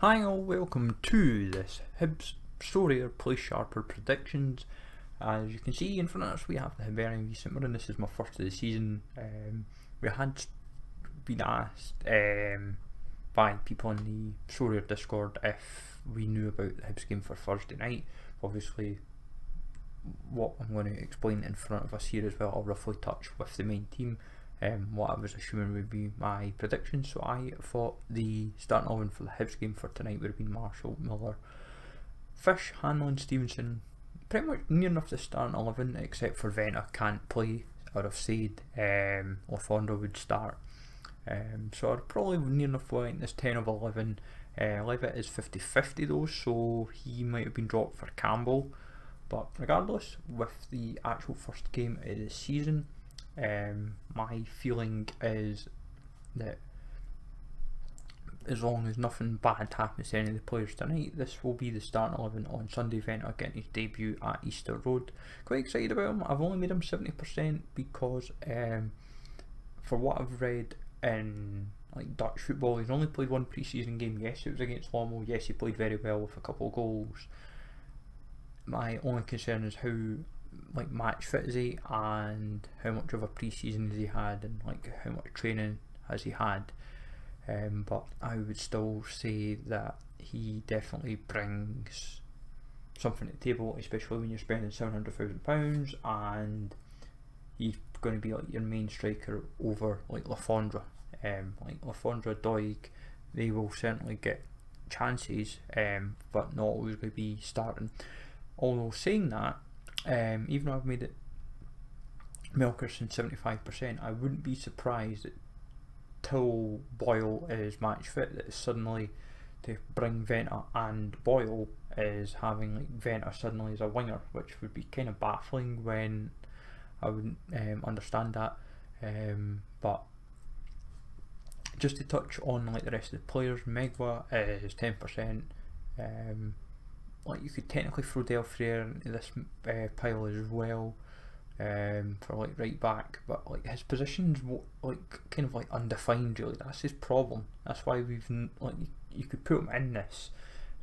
Hi all, welcome to this Hibs Sorare Playsharper Predictions. As you can see in front of us we have the Hibernian v St Mirren. This is my first of the season. We had been asked by people in the Sorare Discord if we knew about the Hibs game for Thursday night. Obviously what I'm going to explain in front of us here as well, I'll roughly touch with the main team. What I was assuming would be my prediction. So I thought the starting 11 for the Hibs game for tonight would have been Marshall, Miller, Fish, Hanlon, Stevenson, pretty much near enough the starting 11 except for Venter can't play. I would have said Lafondra would start. So I'd probably near enough went this 10 of 11. Levitt is 50-50 though, so he might have been dropped for Campbell. But regardless, with the actual first game of the season, my feeling is that as long as nothing bad happens to any of the players tonight, this will be the starting 11 on Sunday. Venter getting his debut at Easter Road. Quite excited about him. I've only made him 70% because for what I've read in Dutch football, he's only played one pre-season game. Yes, it was against Lommel. Yes, he played very well with a couple of goals. My only concern is how match fit is he, and how much of a pre-season has he had, and how much training has he had. But I would still say that he definitely brings something to the table, especially when you're spending £700,000 and he's going to be your main striker over Lafondra. Lafondra, Doig, they will certainly get chances, but not always going to be starting. Although saying that, even though I've made it Milkerson 75%, I wouldn't be surprised that till Boyle is match fit, that suddenly to bring Venter and Boyle is having Venter suddenly as a winger, which would be kind of baffling when I wouldn't understand that. But just to touch on the rest of the players, Megwa is 10%. You could technically throw Del Frere into this pile as well, for right back, but his position's kind of undefined really. That's his problem. That's why we've you could put him in this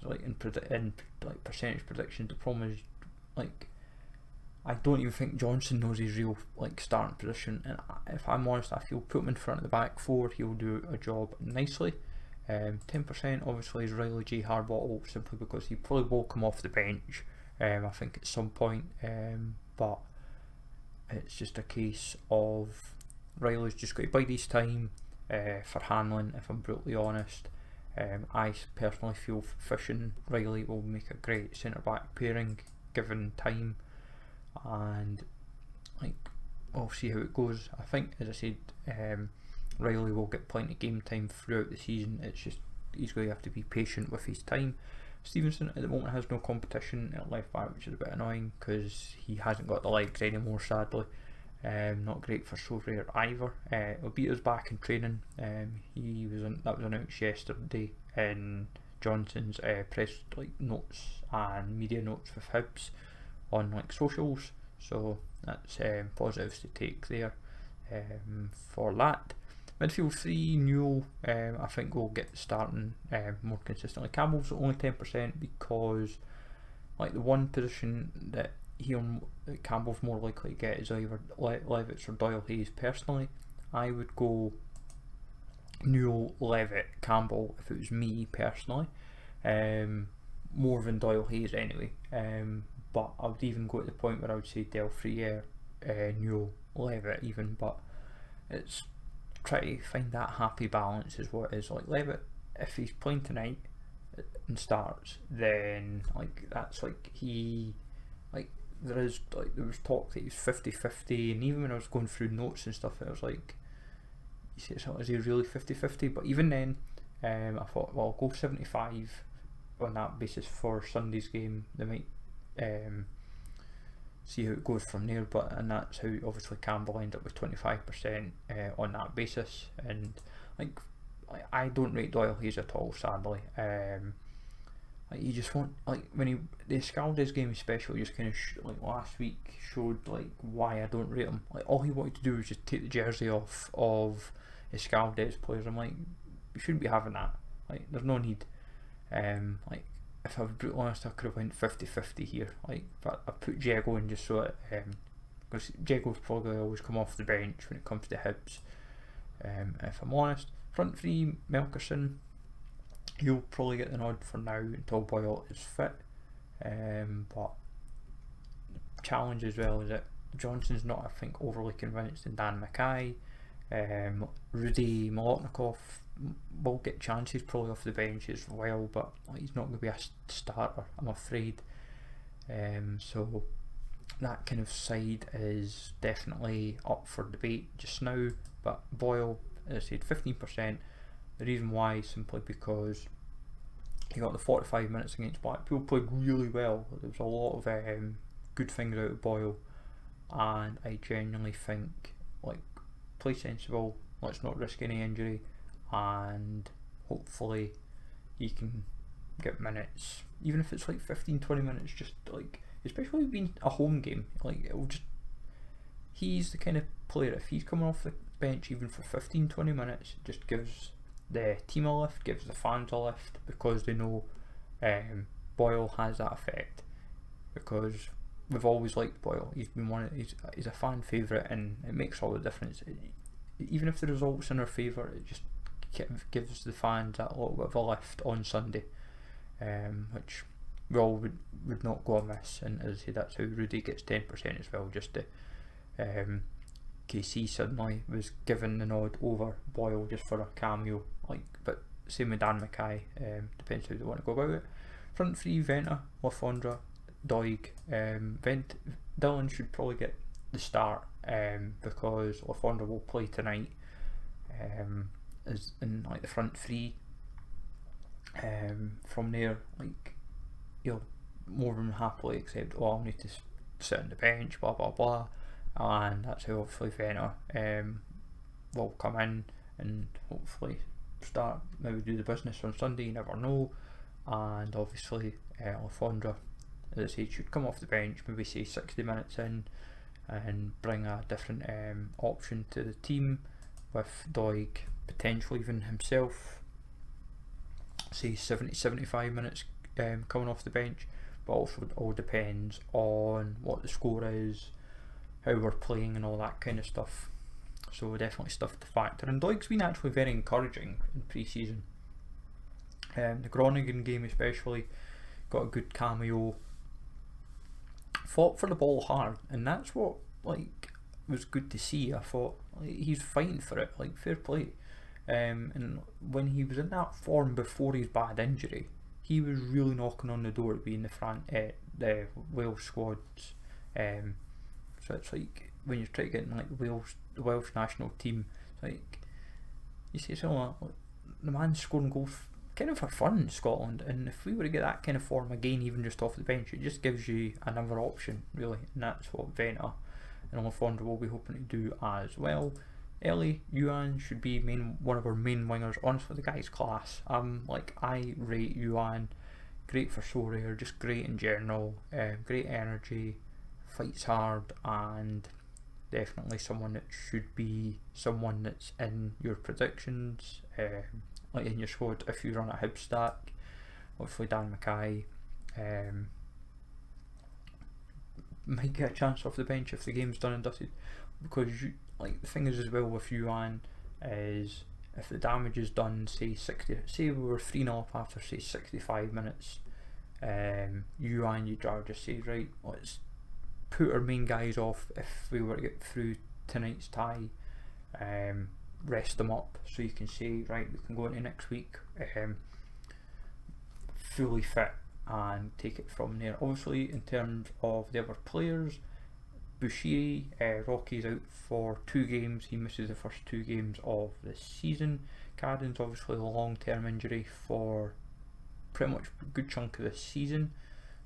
in percentage predictions. The problem is I don't even think Johnson knows his real starting position, and if I'm honest, I feel put him in front of the back four, he'll do a job nicely. 10% obviously is Riley J. Harbottle, simply because he probably will come off the bench, I think at some point, but it's just a case of Riley's just got to bide his time. For Hanlon, if I'm brutally honest, I personally feel Fish and Riley will make a great centre back pairing given time, and we'll see how it goes. I think, as I said, Riley will get plenty of game time throughout the season. It's just he's going to have to be patient with his time. Stevenson at the moment has no competition at left back, which is a bit annoying because he hasn't got the legs anymore, sadly. Not great for Sorare either. Obita's back in training. That was announced yesterday in Johnson's press notes and media notes with Hibs on socials. So that's positives to take there for that. Midfield 3, Newell, I think will get starting more consistently. Campbell's only 10% because the one position that Campbell's more likely to get is either Levitt or Doyle Hayes. Personally, I would go Newell, Levitt, Campbell if it was me personally, more than Doyle Hayes anyway. But I would even go to the point where I would say Del Frere, Newell, Levitt even, but it's try to find that happy balance is what it is. Levitt, if he's playing tonight and starts, then that's he there was talk that he's 50-50, and even when I was going through notes and stuff, it was you say, is he really 50-50? But even then, I thought, well, I'll go 75 on that basis for Sunday's game. They might see how it goes from there, and that's how obviously Campbell ended up with 25% on that basis. And I don't rate Doyle Hayes at all, sadly. You just want when the Escaldes game especially just kind of last week showed why I don't rate him. All he wanted to do was just take the jersey off of Escaldes players. I'm you shouldn't be having that. There's no need. Like, if I was brutally honest, I could have went 50-50 here. Like, but I put Diego in just so that, because Diego's probably always come off the bench when it comes to Hibs. If I'm honest, front three, Melkerson, he'll probably get the nod for now until Boyle is fit. But the challenge as well is that Johnson's not, I think, overly convinced in Dan Mackay. Rudy Molotnikov will get chances probably off the bench as well, but he's not going to be a starter, I'm afraid. So that kind of side is definitely up for debate just now. But Boyle, as I said, 15%. The reason why is simply because he got the 45 minutes against Blackpool, played really well. There was a lot of good things out of Boyle, and I genuinely think, like, play sensible, let's not risk any injury, and hopefully he can get minutes, even if it's like 15-20 minutes, just like, especially being a home game, like, it'll just, he's the kind of player, if he's coming off the bench even for 15-20 minutes, it just gives the team a lift, gives the fans a lift, because they know Boyle has that effect, because we've always liked Boyle. He's been he's a fan favourite, and it makes all the difference. Even if the result's in our favour, it just gives the fans that little bit of a lift on Sunday, which we all would not go amiss. And as I say, that's how Rudy gets 10% as well, just to KC suddenly was given the nod over Boyle just for a cameo, like, but same with Dan Mackay, depends how they want to go about it. Front three, Venta, Lafondra, Doig. Dylan should probably get the start, because Lafondra will play tonight, as in like the front three. From there, like, he'll more than happily accept, oh, I'll need to sit on the bench, blah blah blah, and that's how obviously Venta will come in and hopefully start, maybe do the business on Sunday, you never know. And obviously Lafondra, as I say, should come off the bench, maybe say 60 minutes in, and bring a different option to the team, with Doig potentially even himself, say 70-75 minutes coming off the bench. But also it all depends on what the score is, how we're playing, and all that kind of stuff. So definitely stuff to factor. And Doig's been actually very encouraging in pre-season. The Groningen game especially, got a good cameo, fought for the ball hard, and that's what, like, was good to see. I thought, like, he's fighting for it, like, fair play. And when he was in that form before his bad injury, he was really knocking on the door to be in the Wales squads. So it's like, when you're trying to get in, like, the Welsh national team, it's like, you say something like, the man's scoring goals kind of for fun in Scotland, and if we were to get that kind of form again, even just off the bench, it just gives you another option, really, and that's what Venta and Lafondra will be hoping to do as well. Ellie Yuan should be one of our main wingers. Honestly, the guy's class. Like, I rate Yuan, great for Sorare, just great in general, great energy, fights hard, and definitely someone that should be someone that's in your predictions, like in your squad if you run a Hib stack. Obviously Dan Mackay might get a chance off the bench if the game's done and dusted, because like, the thing is as well with Yuan is, if the damage is done, say we were 3-0 up after say 65 minutes, Yuan, you'd rather just say, right, let's put our main guys off if we were to get through tonight's tie, rest them up, so you can say, right, we can go into next week fully fit and take it from there. Obviously, in terms of the other players, Bushiri, Rocky's out for 2 games, he misses the first 2 games of the season. Cadden's obviously a long-term injury for pretty much a good chunk of the season,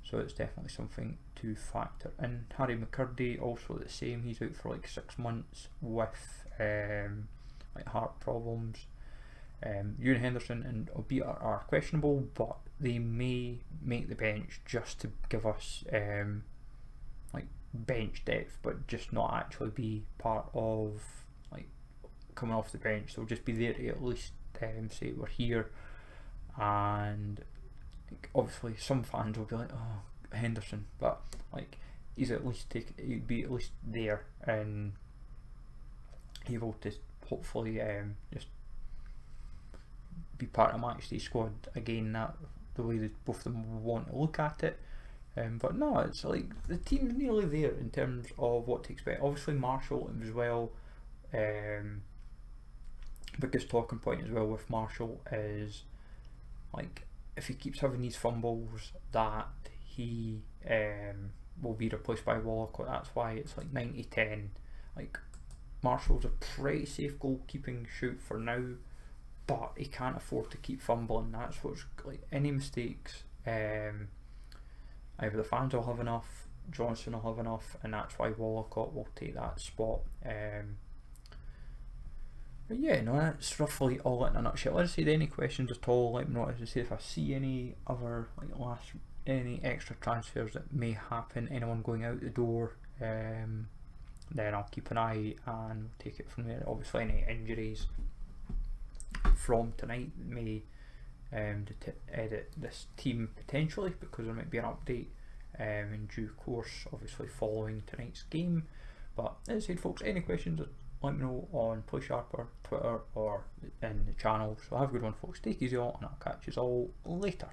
so it's definitely something to factor in. Harry McCurdy also the same, he's out for like 6 months with like heart problems. Ewan Henderson and Obita are questionable, but they may make the bench just to give us like bench depth, but just not actually be part of, like, coming off the bench. They'll just be there to at least say we're here, and like obviously some fans will be like, oh, Henderson, but like he'd be at least there and able to hopefully just be part of match day squad again. That the way that both of them want to look at it. But no, it's like the team's nearly there in terms of what to expect. Obviously Marshall as well. Biggest talking point as well with Marshall is like if he keeps having these fumbles that he will be replaced by Walcott. That's why it's like 90-10. Like Marshall's a pretty safe goalkeeping shoot for now, but he can't afford to keep fumbling. That's what's like any mistakes. Either the fans will have enough, Johnson will have enough, and that's why Walcott will take that spot. But yeah, no, that's roughly all in a nutshell. Let's say any questions at all. Let me know. As I say, if I see any other any extra transfers that may happen, anyone going out the door, then I'll keep an eye and take it from there. Obviously, any injuries from tonight may edit this team potentially, because there might be an update in due course, obviously following tonight's game. But as I said, folks, any questions, let me know on Playsharper, Twitter, or in the channel. So have a good one, folks. Take it easy all, and I'll catch you all later.